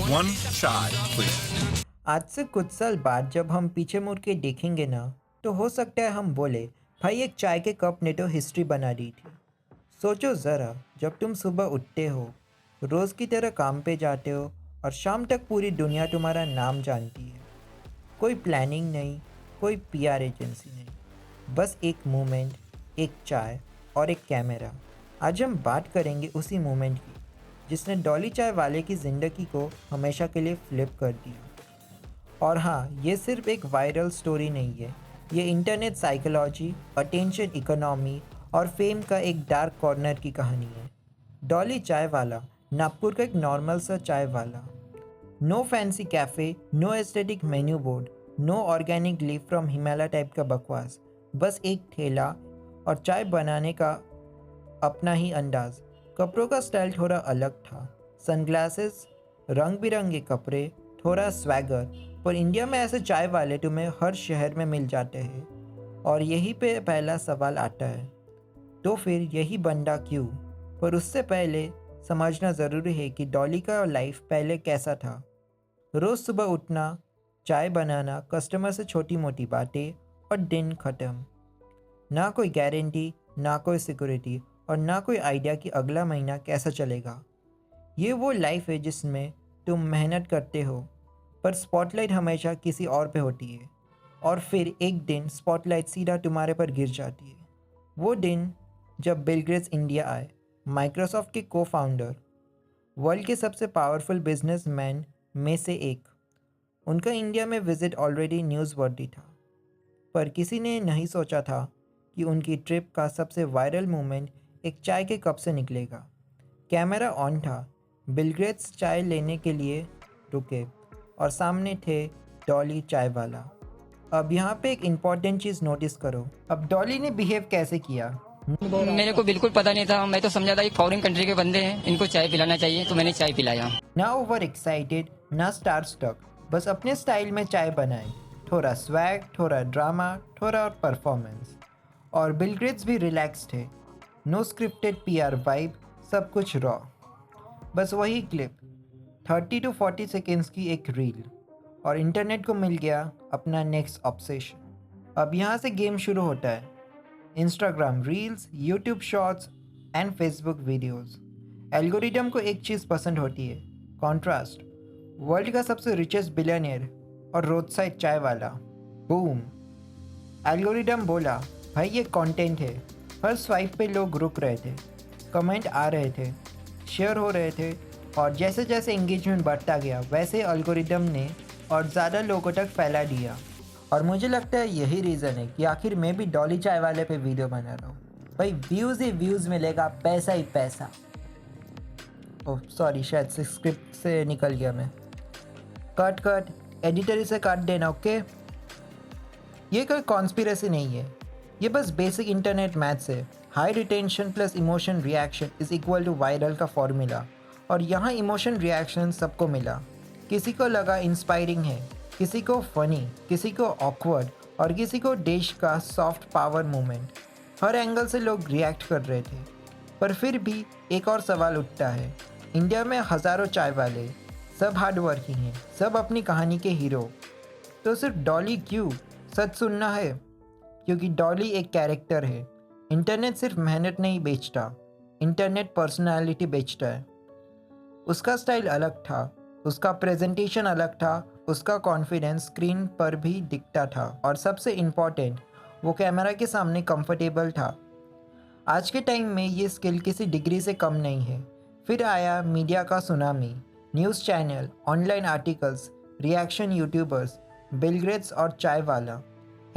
One chai, please. आज से कुछ साल बाद जब हम पीछे मुड़ के देखेंगे ना, तो हो सकता है हम बोले, भाई एक चाय के कप ने तो हिस्ट्री बना दी थी। सोचो ज़रा, जब तुम सुबह उठते हो, रोज़ की तरह काम पे जाते हो और शाम तक पूरी दुनिया तुम्हारा नाम जानती है। कोई प्लानिंग नहीं, कोई पीआर एजेंसी नहीं, बस एक मोमेंट, एक चाय और एक कैमरा। आज हम बात करेंगे उसी मोमेंट की, जिसने डॉली चाय वाले की ज़िंदगी को हमेशा के लिए फ्लिप कर दिया। और हाँ, ये सिर्फ एक वायरल स्टोरी नहीं है, ये इंटरनेट साइकोलॉजी, अटेंशन इकोनॉमी और फेम का एक डार्क कॉर्नर की कहानी है। डॉली चाय वाला, नागपुर का एक नॉर्मल सा चाय वाला। No fancy cafe, no aesthetic menu board, no organic leaf from Himalaya type का बकवास। बस एक ठेला और चाय बनाने का अपना ही अंदाज। कपड़ों का स्टाइल थोड़ा अलग था, सनग्लासेस, रंग बिरंगे कपड़े, थोड़ा स्वैगर। पर इंडिया में ऐसे चाय वाले तुम्हें हर शहर में मिल जाते हैं। और यहीं पे पहला सवाल आता है, तो फिर यही बंदा क्यों? पर उससे पहले समझना ज़रूरी है कि डॉली का लाइफ पहले कैसा था। रोज़ सुबह उठना, चाय बनाना, कस्टमर से छोटी मोटी बातें और दिन ख़त्म। ना कोई गारंटी, ना कोई सिक्योरिटी और ना कोई आइडिया कि अगला महीना कैसा चलेगा। ये वो लाइफ है जिसमें तुम मेहनत करते हो, पर स्पॉटलाइट हमेशा किसी और पे होती है। और फिर एक दिन स्पॉटलाइट सीधा तुम्हारे पर गिर जाती है। वो दिन जब बिल गेट्स इंडिया आए, माइक्रोसॉफ्ट के को फाउंडर, वर्ल्ड के सबसे पावरफुल बिजनेसमैन में से एक। उनका इंडिया में विजिट ऑलरेडी न्यूज़वर्दी था, पर किसी ने नहीं सोचा था कि उनकी ट्रिप का सबसे वायरल मोमेंट एक चाय के कप से निकलेगा। कैमरा ऑन था, बिल गेट्स चाय लेने के लिए रुके और सामने थे डॉली चाय वाला। अब यहाँ पे एक इम्पॉर्टेंट चीज़ नोटिस करो, अब डॉली ने बिहेव कैसे किया। मेरे को बिल्कुल पता नहीं था। मैं तो समझा था कि फॉरेन कंट्री के बंदे हैं, इनको चाय पिलाना चाहिए, तो मैंने चाय पिलाया। ना ओवर एक्साइटेड, ना स्टार स्टक, बस अपने स्टाइल में चाय बनाई। थोड़ा स्वैग, थोड़ा ड्रामा, थोड़ा और परफॉर्मेंस। और बिल गेट्स भी रिलैक्स थे। नो स्क्रिप्टेड पीआर वाइब, सब कुछ रॉ। बस वही क्लिप, 30 टू 40 सेकेंड्स की एक रील, और इंटरनेट को मिल गया अपना नेक्स्ट ऑब्सेशन। अब यहाँ से गेम शुरू होता है। Instagram reels, YouTube shorts and Facebook videos. Algorithm को एक चीज़ पसंद होती है, कॉन्ट्रास्ट। वर्ल्ड का सबसे रिचेस्ट बिलियनियर और रोड साइड चाय वाला, बूम। एल्गोरिदम बोला, भाई ये कंटेंट है। हर स्वाइप पे लोग रुक रहे थे, कमेंट आ रहे थे, शेयर हो रहे थे, और जैसे जैसे एंगेजमेंट बढ़ता गया वैसे एल्गोरिदम ने और ज़्यादा लोगों तक फैला दिया। और मुझे लगता है यही रीज़न है कि आखिर मैं भी डॉली चाय वाले पे वीडियो बना रहा हूँ। भाई व्यूज़ ही व्यूज़ मिलेगा, पैसा ही पैसा। ओह सॉरी, शायद से स्क्रिप्ट से निकल गया मैं। कट कट, एडिटर इसे काट देना, ओके। ये कोई कॉन्स्पिरेसी नहीं है, ये बस बेसिक इंटरनेट मैथ्स है। High retention plus emotion reaction is equal to viral का फॉर्मूला। और यहाँ इमोशन रिएक्शन सबको मिला। किसी को लगा इंस्पायरिंग है, किसी को फनी, किसी को ऑकवर्ड और किसी को देश का सॉफ्ट पावर मूवमेंट। हर एंगल से लोग रिएक्ट कर रहे थे। पर फिर भी एक और सवाल उठता है, इंडिया में हज़ारों चाय वाले, सब हार्ड वर्किंग हैं, सब अपनी कहानी के हीरो, तो सिर्फ डॉली क्यों? सच सुनना है, क्योंकि डॉली एक कैरेक्टर है। इंटरनेट सिर्फ मेहनत नहीं बेचता, इंटरनेट पर्सनालिटी बेचता है। उसका स्टाइल अलग था, उसका प्रेजेंटेशन अलग था, उसका कॉन्फिडेंस स्क्रीन पर भी दिखता था, और सबसे इम्पॉर्टेंट, वो कैमरा के सामने कंफर्टेबल था। आज के टाइम में ये स्किल किसी डिग्री से कम नहीं है। फिर आया मीडिया का tsunami, news channel, online articles, reaction YouTubers, Bill Gates और चाय वाला।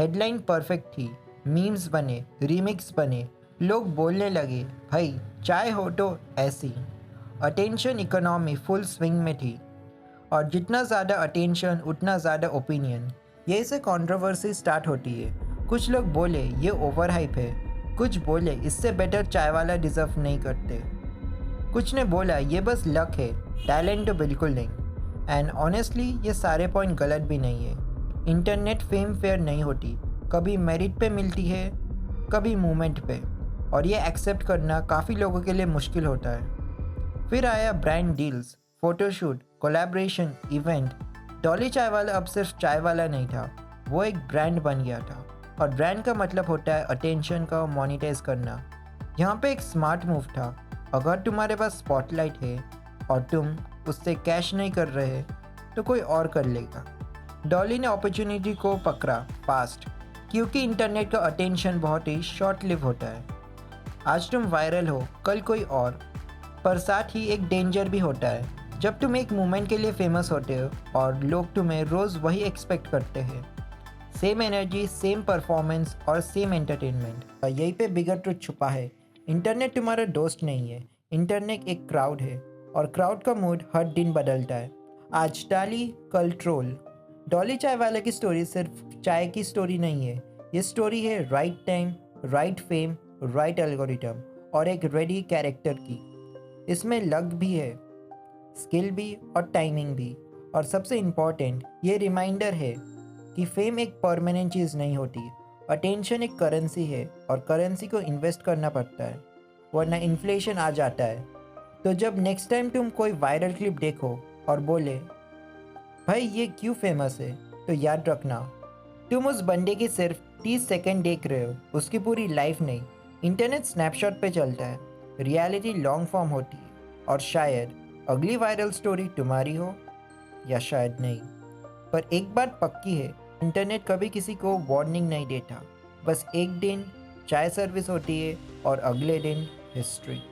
हेडलाइन परफेक्ट थी, मीम्स बने, रीमिक्स बने, लोग बोलने लगे, भाई चाय हो तो ऐसी। अटेंशन इकोनॉमी फुल स्विंग में थी, और जितना ज़्यादा अटेंशन उतना ज़्यादा ओपिनियन। यही से कंट्रोवर्सी स्टार्ट होती है। कुछ लोग बोले ये ओवर हाइप है, कुछ बोले इससे बेटर चाय वाला डिज़र्व नहीं करते, कुछ ने बोला ये बस लक है, टैलेंट तो बिल्कुल नहीं। एंड ऑनेस्टली ये सारे पॉइंट गलत भी नहीं है। इंटरनेट फेम फेयर नहीं होती, कभी मेरिट पे मिलती है, कभी मूवमेंट पे, और ये एक्सेप्ट करना काफ़ी लोगों के लिए मुश्किल होता है। फिर आया brand deals, photoshoot, collaboration, event. Dolly चाय वाला अब सिर्फ चाय वाला नहीं था, वो एक ब्रांड बन गया था। और ब्रांड का मतलब होता है अटेंशन का मोनेटाइज करना। यहाँ पे एक स्मार्ट मूव था। अगर तुम्हारे पास स्पॉटलाइट है और तुम उससे कैश नहीं कर रहे तो कोई और कर लेगा। डॉली ने अपॉर्चुनिटी को पकड़ा फास्ट, क्योंकि इंटरनेट का अटेंशन बहुत ही शॉर्ट लिव होता है। आज तुम वायरल हो, कल कोई और। पर साथ ही एक डेंजर भी होता है। जब तुम एक मोमेंट के लिए फेमस होते हो और लोग तुम्हें रोज़ वही एक्सपेक्ट करते हैं, सेम एनर्जी, सेम परफॉर्मेंस और सेम एंटरटेनमेंट। यहीं पे बिगर ट्रुथ छुपा है। इंटरनेट तुम्हारा दोस्त नहीं है, इंटरनेट एक क्राउड है और क्राउड का मूड हर दिन बदलता है। आज डाली, कल ट्रोल। डॉली चाय वाले की स्टोरी सिर्फ चाय की स्टोरी नहीं है, ये स्टोरी है right time, right fame, right algorithm और एक रेडी कैरेक्टर की। इसमें लक भी है, स्किल भी और टाइमिंग भी। और सबसे इम्पॉर्टेंट ये रिमाइंडर है कि फेम एक परमानेंट चीज़ नहीं होती। अटेंशन एक करेंसी है और करेंसी को इन्वेस्ट करना पड़ता है, वरना इन्फ्लेशन आ जाता है। तो जब नेक्स्ट टाइम तुम कोई वायरल क्लिप देखो और बोले भाई ये क्यों फेमस है, तो याद रखना तुम उस बंदे की सिर्फ 30 सेकंड देख रहे हो, उसकी पूरी लाइफ नहीं। इंटरनेट स्नैपशॉट पे चलता है, रियलिटी लॉन्ग फॉर्म होती है। और शायद अगली वायरल स्टोरी तुम्हारी हो या शायद नहीं। पर एक बात पक्की है, इंटरनेट कभी किसी को वार्निंग नहीं देता। बस एक दिन चाय सर्विस होती है और अगले दिन हिस्ट्री।